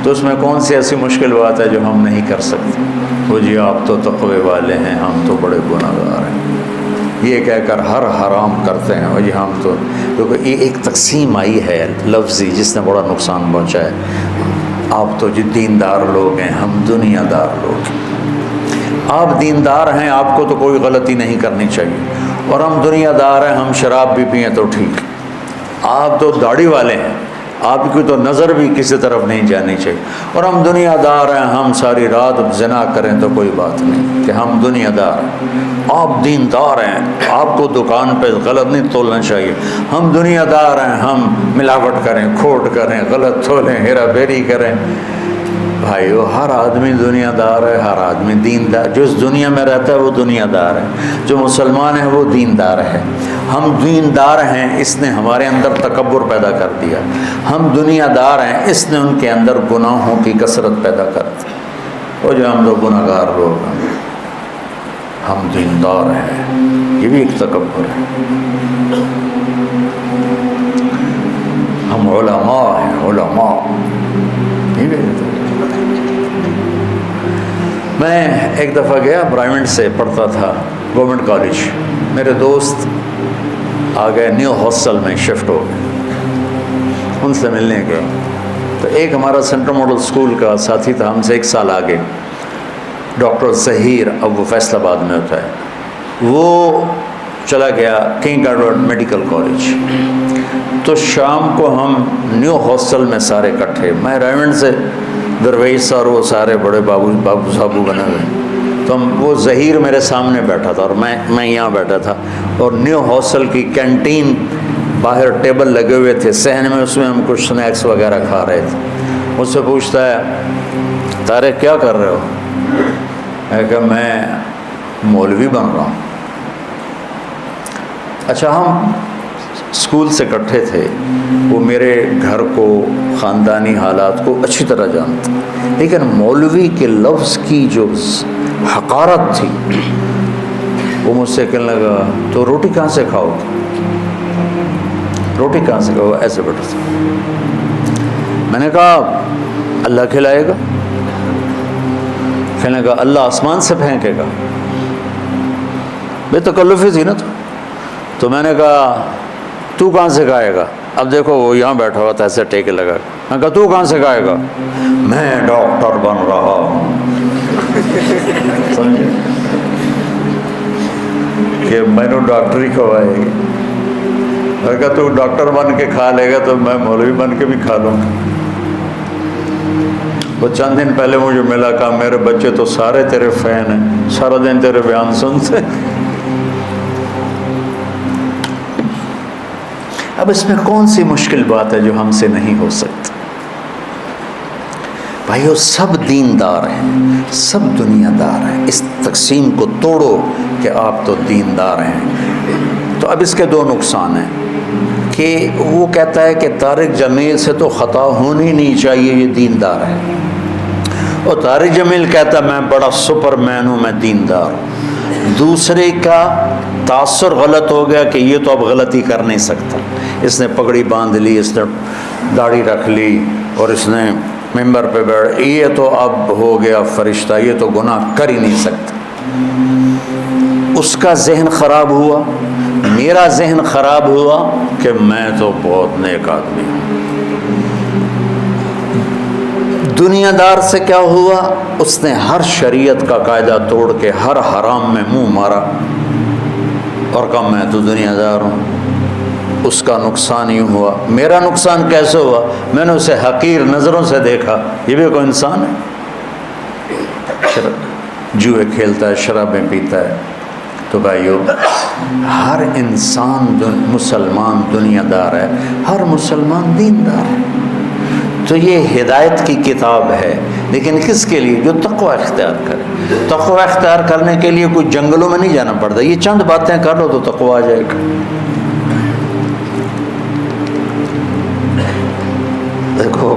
تو اس میں کون سی ایسی مشکل بات ہے جو ہم نہیں کر سکتے؟ وہ جی آپ تو تقوی والے ہیں، ہم تو بڑے گناہگار ہیں، یہ کہہ کر ہر حرام کرتے ہیں، وہ جی ہم تو، کیونکہ یہ ایک تقسیم آئی ہے لفظی جس نے بڑا نقصان پہنچا ہے۔ آپ تو جی دیندار لوگ ہیں، ہم دنیا دار لوگ ہیں۔ آپ دیندار ہیں، آپ کو تو کوئی غلطی نہیں کرنی چاہیے، اور ہم دنیا دار ہیں، ہم شراب بھی پئیں تو ٹھیک۔ آپ تو داڑھی والے ہیں، آپ کی تو نظر بھی کسی طرف نہیں جانی چاہیے، اور ہم دنیا دار ہیں، ہم ساری رات زنا کریں تو کوئی بات نہیں کہ ہم دنیا دار ہیں۔ آپ دیندار ہیں، آپ کو دکان پہ غلط نہیں تولنا چاہیے، ہم دنیا دار ہیں، ہم ملاوٹ کریں، کھوٹ کریں، غلط تولیں، ہیرا پھیری کریں۔ بھائیو، ہر آدمی دنیا دار ہے، ہر آدمی دیندار، جو اس دنیا میں رہتا ہے وہ دنیا دار ہے، جو مسلمان ہے وہ دیندار ہے۔ ہم دیندار ہیں، اس نے ہمارے اندر تکبر پیدا کر دیا۔ ہم دنیا دار ہیں، اس نے ان کے اندر گناہوں کی کثرت پیدا کر دی۔ وہ جو ہم لوگ گناہ گار لوگ ہیں، ہم دیندار ہیں، یہ بھی ایک تکبر ہے۔ ہم علماء ہیں، علماء، یہ بھی ایک تکبر۔ میں ایک دفعہ گیا، برائمنٹ سے پڑھتا تھا گورنمنٹ کالج، میرے دوست آ گئے، نیو ہاسٹل میں شفٹ ہو گئے، ان سے ملنے گئے، تو ایک ہمارا سینٹرل ماڈل اسکول کا ساتھی تھا، ہم سے 1 سال آگے، ڈاکٹر ظہیر، اب وہ فیصل آباد میں ہوتا ہے، وہ چلا گیا کنگ ایڈورڈ میڈیکل کالج۔ تو شام کو ہم نیو ہاسٹل میں سارے اکٹھے، میں ریونڈ سے درویش اور وہ سارے بڑے بابو صاحبو بنے ہوئے، تو وہ ظہیر میرے سامنے بیٹھا تھا اور میں یہاں بیٹھا تھا، اور نیو ہاسٹل کی کینٹین باہر ٹیبل لگے ہوئے تھے صحن میں، اس میں ہم کچھ سنیکس وغیرہ کھا رہے تھے۔ مجھ سے پوچھتا ہے طارق کیا کر رہے ہو؟ میں کہا میں مولوی بن رہا ہوں۔ اچھا، ہم اسکول سے اکٹھے تھے، وہ میرے گھر کو، خاندانی حالات کو اچھی طرح جانتے، لیکن مولوی کے لفظ کی جو حقارت تھی، وہ مجھ سے کہنے لگا تو روٹی کہاں سے کھاؤ گے؟ روٹی کہاں سے کھاؤ؟ ایسے بیٹھا تھا۔ میں نے کہا اللہ کھلائے گا۔ کہنے لگا اللہ آسمان سے پھینکے گا؟ بے تکلفی تھی نا تو میں نے کہا تو کہاں سے کھائے گا؟ اب دیکھو وہ یہاں بیٹھا ہوا تھا، ایسے ٹیکے لگا، میں کہا تو کہاں سے کھائے گا؟ میں ڈاکٹر بن رہا ہوں۔ سمجھے کہ میں نے ڈاکٹری کھوائے گی۔ میں کہا تو ڈاکٹر بن کے کھا لے گا تو میں مولوی بن کے بھی کھا لوں گا۔ وہ چند دن پہلے مجھے ملا، کہا میرے بچے تو سارے تیرے فین ہیں، سارا دن تیرے بیان سنتے۔ اب اس میں کون سی مشکل بات ہے جو ہم سے نہیں ہو سکتی؟ بھائیو، سب دیندار ہیں، سب دنیا دار ہیں، اس تقسیم کو توڑو کہ آپ تو دیندار ہیں۔ تو اب اس کے 2 نقصان ہیں کہ وہ کہتا ہے کہ طارق جمیل سے تو خطا ہونی نہیں چاہیے، یہ دیندار ہے، اور طارق جمیل کہتا ہے میں بڑا سپر مین ہوں، میں دیندار ہوں۔ دوسرے کا تاثر غلط ہو گیا کہ یہ تو اب غلطی کر نہیں سکتا، اس نے پگڑی باندھ لی، اس نے داڑھی رکھ لی، اور اس نے ممبر پہ بیٹھ، یہ تو اب ہو گیا فرشتہ، یہ تو گناہ کر ہی نہیں سکتا۔ اس کا ذہن خراب ہوا، میرا ذہن خراب ہوا کہ میں تو بہت نیک آدمی ہوں۔ دنیا دار سے کیا ہوا؟ اس نے ہر شریعت کا قاعدہ توڑ کے ہر حرام میں منہ مارا اور کہا میں تو دنیا دار ہوں۔ اس کا نقصان یوں ہوا، میرا نقصان کیسے ہوا؟ میں نے اسے حقیر نظروں سے دیکھا، یہ بھی کوئی انسان ہے؟ جوئے کھیلتا ہے، شرابیں پیتا ہے۔ تو بھائیو، ہر انسان مسلمان دنیا دار ہے، ہر مسلمان دیندار ہے۔ تو یہ ہدایت کی کتاب ہے، لیکن کس کے لیے؟ جو تقوی اختیار کرے۔ تقوی اختیار کرنے کے لیے کوئی جنگلوں میں نہیں جانا پڑتا، یہ چند باتیں کر لو تو تقوی آ جائے گا۔ دیکھو،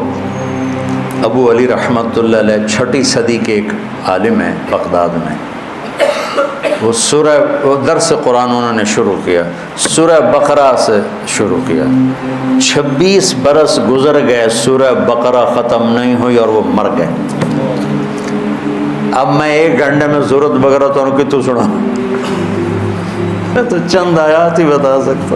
ابو علی رحمۃ اللہ علیہ 6ٹی صدی کے ایک عالم ہیں بغداد میں، وہ درس قرآن انہوں نے شروع کیا، سورہ بقرہ سے شروع کیا، 26 برس گزر گئے، سورہ بقرہ ختم نہیں ہوئی اور وہ مر گئے۔ اب میں 1 گھنٹے میں سورۃ بقرہ تو ان کی تو سنا، میں تو چند آیات ہی بتا سکتا۔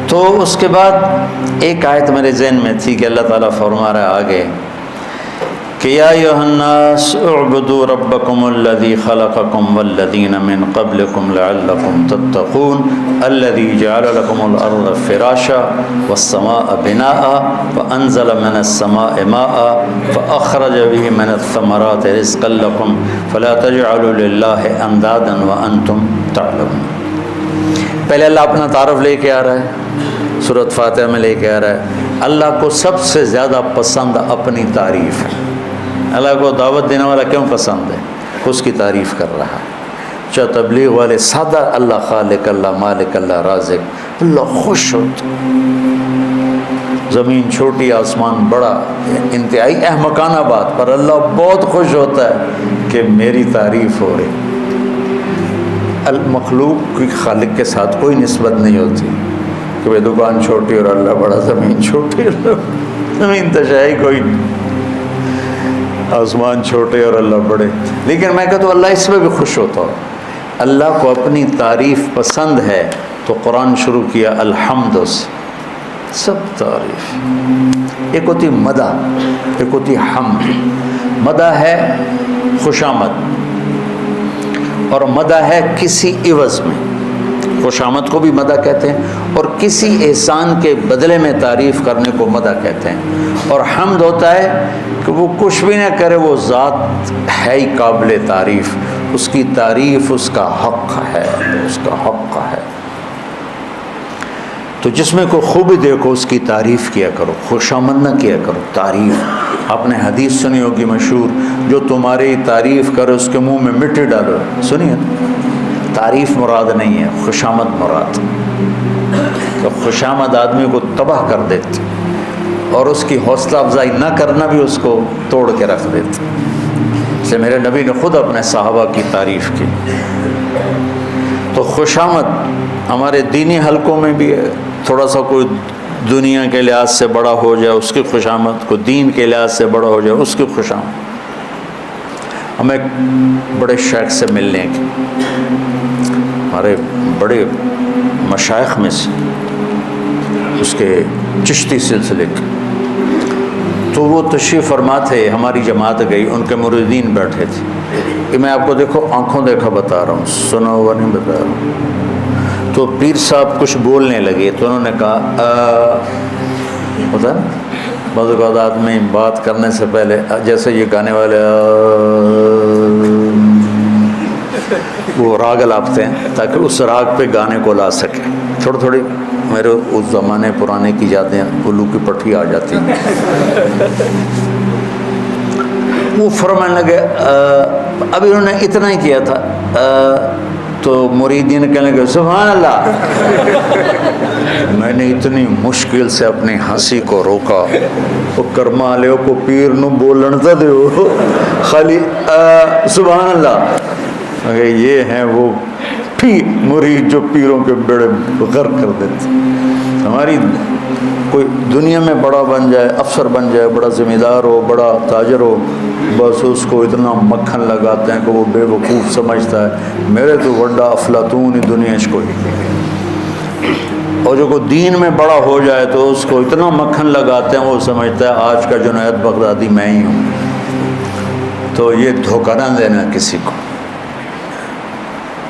تو اس کے بعد ایک آیت میرے ذہن میں تھی کہ اللہ تعالیٰ فرما رہا ہے آگے کہ یا ایھا الناس اعبدوا ربکم الذی خلقکم والذین من قبلکم لعلکم تتقون الذی جعل لکم الارض فراشا والسماء بناء وانزل من السماء ماء فاخرج به من الثمرات رزقا لکم فلا تجعلوا للہ اندادا وانتم تعلمون۔ پہلے اللہ اپنا تعارف لے کے آ رہا ہے، سورۃ فاتحہ میں لے کے آ رہا ہے اللہ کو سب سے زیادہ پسند اپنی تعریف ہے۔ اللہ کو دعوت دینے والا کیوں پسند ہے؟ اس کی تعریف کر رہا ہے۔ چاہے تبلیغ والے سادہ اللہ خالق، اللہ مالک، اللہ رازق، اللہ خوش ہوتا، زمین چھوٹی آسمان بڑا، انتہائی احمقانہ بات پر اللہ بہت خوش ہوتا ہے کہ میری تعریف ہو رہی۔ المخلوق کی خالق کے ساتھ کوئی نسبت نہیں ہوتی کہ وہ دکان چھوٹی اور اللہ بڑا، زمین چھوٹی، زمین تشائی کوئی، آسمان چھوٹے اور اللہ بڑے۔ لیکن میں کہتا ہوں اللہ اس میں بھی خوش ہوتا ہوں، اللہ کو اپنی تعریف پسند ہے تو قرآن شروع کیا الحمد سے، سب تعریف۔ ایک ہوتی مدح، ایک ہوتی حمد۔ مدح ہے خوش آمد اور مدح ہے کسی عوض میں، خوش آمد کو بھی مدح کہتے ہیں اور کسی احسان کے بدلے میں تعریف کرنے کو مدح کہتے ہیں۔ اور حمد ہوتا ہے کہ وہ کچھ بھی نہ کرے، وہ ذات ہے ہی قابل تعریف، اس کی تعریف اس کا حق ہے، اس کا حق ہے۔ تو جس میں کوئی خوبی دیکھو اس کی تعریف کیا کرو، خوش آمد نہ کیا کرو، تعریف۔ آپ نے حدیث سنی ہوگی مشہور، جو تمہاری تعریف کرے اس کے منہ میں مٹی ڈالو، سنیے۔ تعریف مراد نہیں ہے، خوش آمد مراد۔ تو خوش آمد آدمی کو تباہ کر دیتی اور اس کی حوصلہ افزائی نہ کرنا بھی اس کو توڑ کے رکھ دیتی۔ اس لیے میرے نبی نے خود اپنے صحابہ کی تعریف کی۔ تو خوش آمد ہمارے دینی حلقوں میں بھی ہے، تھوڑا سا کوئی دنیا کے لحاظ سے بڑا ہو جائے اس کی خوش آمد، کوئی دین کے لحاظ سے بڑا ہو جائے اس کی خوش آمد۔ ہمیں بڑے شیخ سے ملنے کی، ہمارے بڑے مشائخ میں سے، اس کے چشتی سلسلے کے، تو وہ تشریف فرما تھے، ہماری جماعت گئی، ان کے مریدین بیٹھے تھے کہ میں آپ کو دیکھو آنکھوں دیکھا بتا رہا ہوں، سنا ہوا نہیں بتا رہا ہوں۔ تو پیر صاحب کچھ بولنے لگے تو انہوں نے کہا پتہ بعض اوقات آدمی بات کرنے سے پہلے جیسے یہ گانے والے وہ راگ لاپتے ہیں تاکہ اس راگ پہ گانے کو لا سکے، تھوڑی تھوڑی میرے اس زمانے پرانے کی یادیں الو کی پٹھی آ جاتی ہیں۔ وہ فرمانے لگے ابھی انہوں نے اتنا ہی کیا تھا تو مریدین کہنے لگے سبحان اللہ۔ میں نے اتنی مشکل سے اپنی ہنسی کو روکا، وہ کرما لے کو پیر نو بولن تو دیو خالی سبحان اللہ۔ یہ ہیں وہ پیر مرید جو پیروں کے بیڑے غرق کر دیتے۔ ہماری کوئی دنیا میں بڑا بن جائے، افسر بن جائے، بڑا ذمہ دار ہو، بڑا تاجر ہو، بس اس کو اتنا مکھن لگاتے ہیں کہ وہ بے وقوف سمجھتا ہے میرے تو بڑا افلاطون ہی دنیا اس کو ہی۔ اور جو کوئی دین میں بڑا ہو جائے تو اس کو اتنا مکھن لگاتے ہیں وہ سمجھتا ہے آج کا جنید بغدادی میں ہی ہوں۔ تو یہ دھوکہ نہ دینا کسی کو۔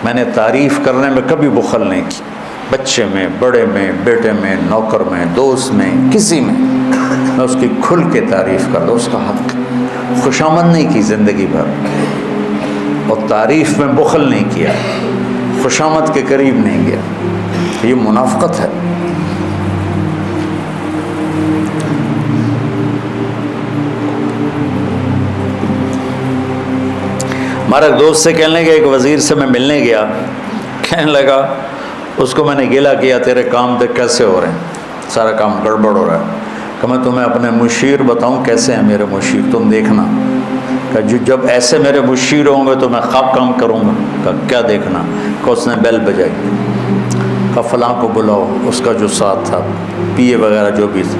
میں نے تعریف کرنے میں کبھی بخل نہیں کی، بچے میں، بڑے میں، بیٹے میں، نوکر میں، دوست میں، کسی میں میں اس کی کھل کے تعریف کر دوں، اس کا حق۔ خوشامد نہیں کی زندگی بھر اور تعریف میں بخل نہیں کیا، خوشامد کے قریب نہیں گیا، یہ منافقت ہے۔ ہمارا دوست سے کہنے لگا، ایک وزیر سے میں ملنے گیا، کہنے لگا اس کو میں نے گلا کیا تیرے کام تک کیسے ہو رہے ہیں، سارا کام گڑبڑ ہو رہا ہے۔ کہ میں تمہیں اپنے مشیر بتاؤں کیسے ہیں میرے مشیر، تم دیکھنا کہ جب ایسے میرے مشیر ہوں گے تو میں خواب کام کروں گا۔ کہ کیا دیکھنا؟ کہ اس نے بیل بجائی، کہ فلاں کو بلاؤ، اس کا جو ساتھ تھا پی اے وغیرہ جو بھی تھا،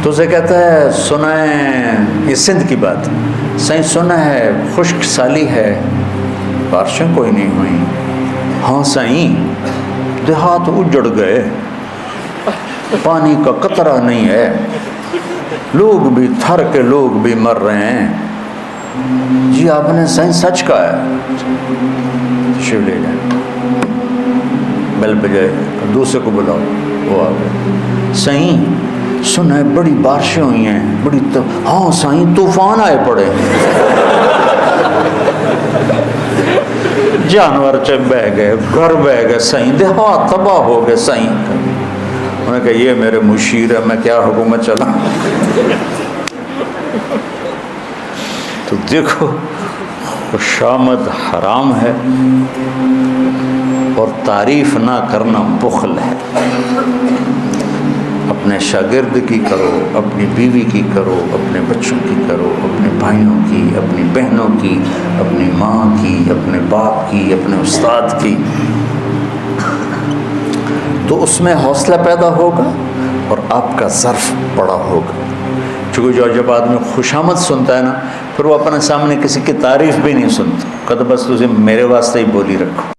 تو اسے کہتا ہے سنیں، یہ سندھ کی بات، سائیں سنا ہے خشک سالی ہے، بارشیں کوئی نہیں ہوئیں۔ ہاں سائیں، دیہات اجڑ گئے، پانی کا قطرہ نہیں ہے، لوگ بھی تھر کے لوگ بھی مر رہے ہیں۔ جی آپ نے سائیں سچ کہا ہے، شیو لے جائیں، بیل بجائے، دوسرے کو بلاؤ، وہ آ گئے۔ سائیں سنا ہے بڑی بارشیں ہوئی ہیں، بڑی ہاں سائیں طوفان آئے پڑے، جانور بہ گئے، گھر بہ گئے سائیں، دیہات تباہ ہو گئے سائیں۔ انہوں نے کہا یہ میرے مشیر ہے، میں کیا حکومت چلا۔ تو دیکھو خوشامد حرام ہے اور تعریف نہ کرنا بخل ہے۔ اپنے شاگرد کی کرو، اپنی بیوی کی کرو، اپنے بچوں کی کرو، اپنے بھائیوں کی، اپنی بہنوں کی، اپنی ماں کی، اپنے باپ کی، اپنے استاد کی، تو اس میں حوصلہ پیدا ہوگا اور آپ کا ظرف بڑا ہوگا۔ چونکہ جب آدمی خوشامد سنتا ہے نا، پھر وہ اپنے سامنے کسی کی تعریف بھی نہیں سنتا، کہتا بس تجھے میرے واسطے ہی بولی رکھو۔